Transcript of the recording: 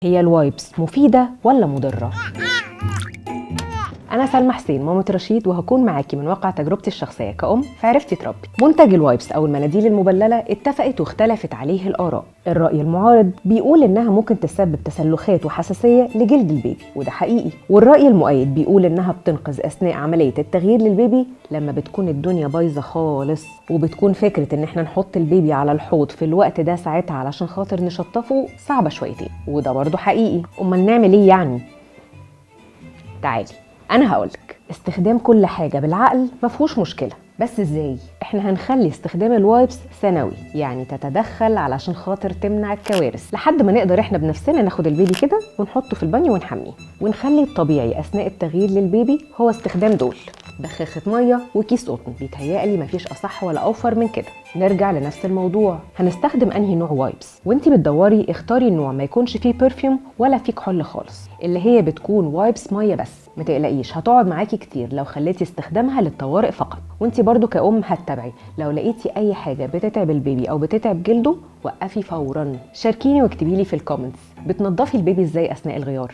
هي الوايبس مفيدة ولا مضرة؟ أنا سلمى حسين مامة رشيد، وهكون معاكي من واقع تجربتي الشخصية كأم في عرفتي تربي. منتج الوايبس أو المناديل المبللة اتفقت واختلفت عليه الآراء. الرأي المعارض بيقول إنها ممكن تسبب تسلخات وحساسية لجلد البيبي، وده حقيقي. والرأي المؤيد بيقول إنها بتنقذ أثناء عملية التغيير للبيبي لما بتكون الدنيا بايظة خالص، وبتكون فكرة إن احنا نحط البيبي على الحوض في الوقت ده ساعتها علشان خاطر نشطفه صعبة شويتين، وده برضه حقيقي. أمال نعمل إيه يعني؟ تعالي انا هقولك. استخدام كل حاجه بالعقل مفهوش مشكله، بس ازاي؟ احنا هنخلي استخدام الوايبس ثانوي، يعني تتدخل علشان خاطر تمنع الكوارث لحد ما نقدر احنا بنفسنا ناخد البيبي كده ونحطه في البانيو ونحميه، ونخلي الطبيعي اثناء التغيير للبيبي هو استخدام دول: بخاخه ميه وكيس قطن. بيتهيألي مفيش اصح ولا اوفر من كده. نرجع لنفس الموضوع، هنستخدم انهي نوع وايبس؟ وانتي بتدوري اختاري النوع ما يكونش فيه برفيوم ولا فيه كحول خالص، اللي هي بتكون وايبس ميه بس. ما تقلقيش، هتقعد معاكي كتير لو خليتي استخدامها للطوارئ فقط. وانتي برضو كأم هتتابعي، لو لقيتي اي حاجه بتتعب البيبي او بتتعب جلده وقفي فورا. شاركيني واكتبي لي في الكومنتس، بتنضفي البيبي ازاي اثناء الغيار؟